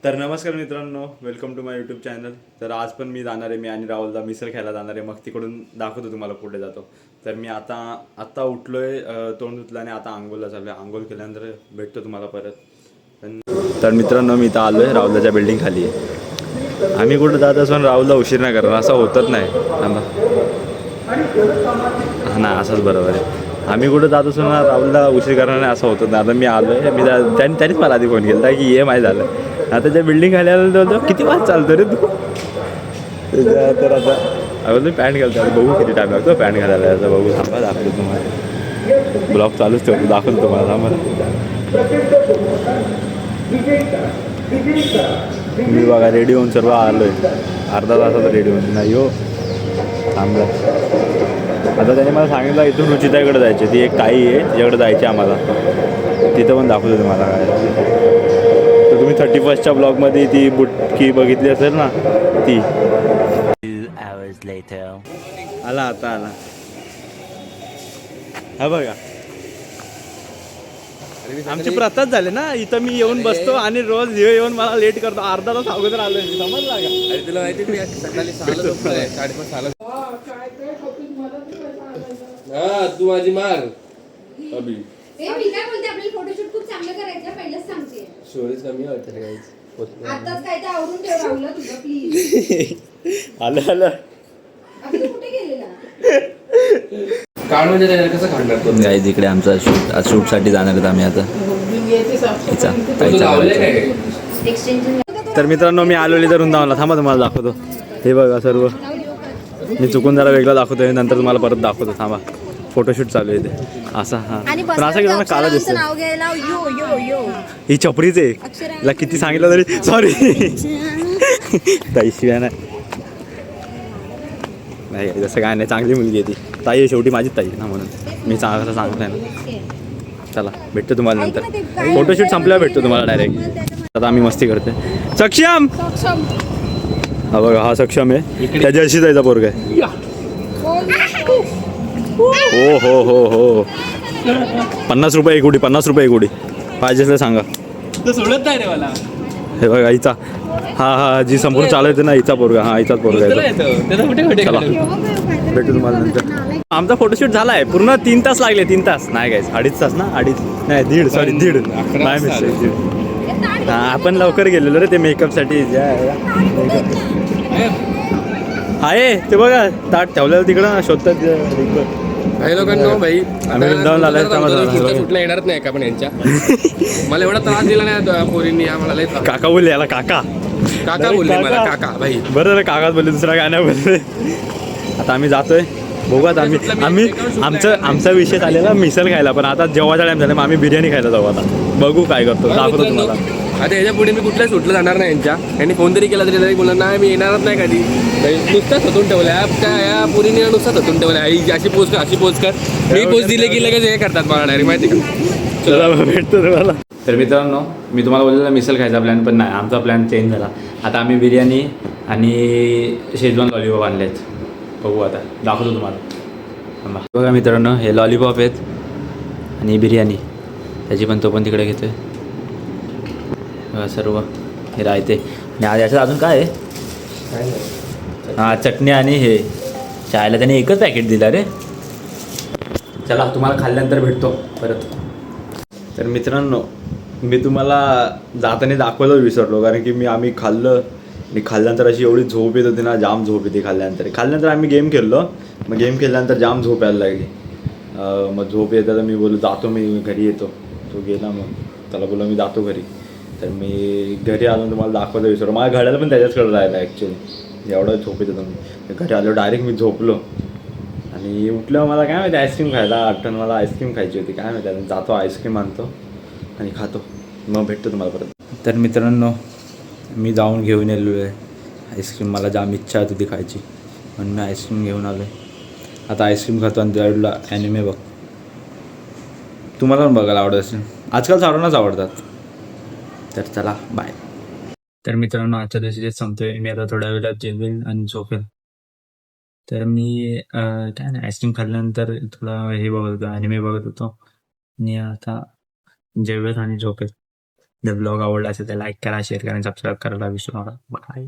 तर नमस्कार मित्रांनो, welcome to my YouTube channel. तर आज पण मी जाणार आहे, मी आणि राहुलदा मिसळ खायला जाणार आहे. मग तिकडून दाखवतो तुम्हाला कुठे जातो. तर मी आत्ता उठलो आहे, तोंड धुतलं आणि आता आंघोळला चाललो आहे. आंघोळ केल्यानंतर भेटतो तुम्हाला परत. तर मित्रांनो, मी इथं आलो आहे राहुलदाच्या बिल्डिंग खाली आहे. आम्ही कुठं जात असून राहुलदा उशीर नाही करणार, असं होतच नाही. थांबा, हां ना, असंच बरोबर आहे. आम्ही कुठं जात असून ना राहुलला उशीर करणार नाही, असं होतं ना. आता मी आलो आहे, त्यांनीच मला आधी फोन केला की ये माहीत झालं. आता त्या बिल्डिंग खाली आलं बोलतो किती वाज चालतो रे तू. तर आता बोलतो पॅन्ट घालतो, बघू किती टाईम लागतो पॅन्ट घालायला. आता बघू, थांबा दाखवतो तुम्हाला. ब्लॉग चालूच ठेवतो, दाखवतो तुम्हाला. थांबा, मी बघा रेडी होऊन सर्व आलो आहे. अर्धा तासाचा रेडी होऊन नाही हो, थांबला. आता त्याने मला सांगितलं इथून रुचिताकडे जायचे, ती एक ताई आहे तिच्याकडे जायची आम्हाला. तिथं पण दाखवतो तुम्हाला काय. तर तुम्ही 31st ब्लॉगमध्ये ती बुटकी बघितली असेल ना, ती. आला आता आला, हा बघा. आमची प्रथाच झाली ना, इथं मी येऊन बसतो आणि रोज येऊन मला लेट करतो. अर्धा तास अगोदर आलोय, समजला का? तुला माहिती मी सकाळी 6:30 हा तू माझी मार अभि मी काय बोलते, आपल्याला फोटोशूट खूप चांगलं करायचं, पहिलेच सांगते. स्टोरीज कमी होतात रे आताच काय ते आवरून ठेव राहुल तुझं, प्लीज. आलं अभि तू कुठे गेलेला? काढ म्हणजे त्याला कसं काढणार तो गाईज इकडे आमचा शूटसाठी जाणार आहेत आम्ही आता. तर मित्रांनो, मी आलोली तर वृंदावनला. थांबा तुम्हाला दाखवतो. हे बघा सर्व, मी चुकून जरा वेगळं दाखवतोय, नंतर तुम्हाला परत दाखवतो. थांबा, फोटोशूट चालू आहे ते. असा हा पण असं केलं ना काला दिसतं. नाव घ्यायला यो यो यो. ही छपरीच आहे, तिला किती सांगितलं तरी सॉरी. ताई शिवाय नाही, जसं काय नाही, चांगली मुलगी आहे ती. ताई आहे शेवटी, माझीच ताई ना, म्हणून मी चांगलं सांगत आहे ना. चला, भेटतो तुम्हाला नंतर. फोटोशूट संपल्यावर भेटतो तुम्हाला डायरेक्ट. आता आम्ही मस्ती करते. सक्षम, हा बघा, हा सक्षम आहे, त्याच्या अशी जायचा पोरग आहे. हो हो हो हो, 50 रुपये एक उडी, 50 रुपये एक उडी. पाहिजे तर सांगा. सोडत नाही रे मला. हे बघा हिचा, हा जी संपूर्ण चालवते ना, हिचा पोरगा. हा हिचाच पोरगा आहे. चला, भेटू तुम्हाला नंतर. आमचा फोटोशूट झाला आहे पूर्ण. 3 तास लागले, 3 तास नाही गायस, 2.5 तास ना, 2.5 नाही, 1.5, सॉरी 1.5 नाही मिस्टेक, 1.5. हां, आपण लवकर गेलेलो रे ते मेकअपसाठी. आहे ते बघा, ताट ठेवलेलं तिकडं शोधतात. काही लोकांना भाई आम्ही वृंदावनला आलोय, शूटला येणारच नाही का पण यांच्या. मला एवढा त्रास दिला नाही पोरींनी आम्हाला लय त्रास. काका बोलले याला, काका काका बोलले मला, काका भाई. बरं रे, काकाच बोलले, दुसरा काय नाही बोलले. आता आम्ही जातोय, बघूयात. आम्ही आमचा विषय झालेला मिसळ खायला, पण आता जेव्हाचा टाइम झाला, मग आम्ही बिर्याणी खायला जाऊ. आता बघू काय करतो, दाखवतो तुम्हाला. आता याच्या पुढे मी कुठल्या सुटलं जाणार नाही यांच्या. यांनी फोन तरी केला तरी बोलला नाही मी येणारच नाही कधी. नुसताच होतून ठेवलं या पुरीने, नुसताच होतून ठेवलं. आई अशी पोच कर, अशी पोच कर. मी पोच दिले की लगेच हे करतात मला डायरेक्ट, माहिती का. चला, भेटतो तुम्हाला. तर मित्रांनो, मी तुम्हाला बोललेलं मिसळ खायचा प्लॅन, पण नाही, आमचा प्लॅन चेंज झाला. आता आम्ही बिर्याणी आणि शेजवान लॉलीपॉप आणले आहेत. बघू आता, दाखवतो तुम्हाला. बघा मित्रांनो, हे लॉलीपॉप आहेत आणि बिर्याणी त्याची पण, तो पण तिकडे घेतो आहे. बघा सर्व हे राहते. आणि आज याच्यात अजून काय आहे? हां, चटणी आणि हे चायला त्याने एकच पॅकेट दिला रे. चला, तुम्हाला खाल्ल्यानंतर भेटतो परत. तर मित्रांनो, मी तुम्हाला जाताना दाखवायला विसरलो, कारण की आम्ही खाल्लं आणि खाल्ल्यानंतर अशी एवढी झोप येत होती ना, जाम झोप येते खाल्ल्यानंतर आम्ही गेम खेळलो. मग गेम खेळल्यानंतर जाम झोप यायला लागली. मग झोप येतं तर मी बोललो जातो, मी घरी येतो. तो गेला, मग त्याला बोललो मी जातो घरी. तर मी घरी आलो, तुम्हाला दाखवायला विसरलो. माझ्या घड्याला पण त्याच्याचकडे राहिला ॲक्च्युली, एवढं झोप येत होतं. मी घरी आलो, डायरेक्ट मी झोपलो आणि उठल्यावर मला काय माहिती आईस्क्रीम खायला आठवण, मला आईस्क्रीम खायची होती. काय माहिती, जातो आईस्क्रीम आणतो आणि खातो, मग भेटतो तुम्हाला परत. तर मित्रांनो, मी जाऊन घेऊन आलेलो आहे आईस्क्रीम. मला जाम इच्छा होती ती खायची, म्हणून मी आईस्क्रीम घेऊन आलो आहे. आता आईस्क्रीम खातो आणि त्यावेळेला ॲनिमे बघ. तुम्हाला पण बघायला आवडत असेल, आजकाल सर्वांनाच आवडतात. तर चला, बाय. तर मित्रांनो, आजच्या दिवशी तेच सांगतोय मी. आता थोड्या वेळात जेवेल आणि झोपेल. तर मी काय नाही, आईस्क्रीम खाल्ल्यानंतर थोडा हे बघत होतो, ॲनिमे बघत होतो. आणि आता जेवेल आणि झोपेल. जर ब्लॉग आवडला असेल तर लाईक करा, शेअर करा आणि सबस्क्राईब करायला विसरू नका. बाय.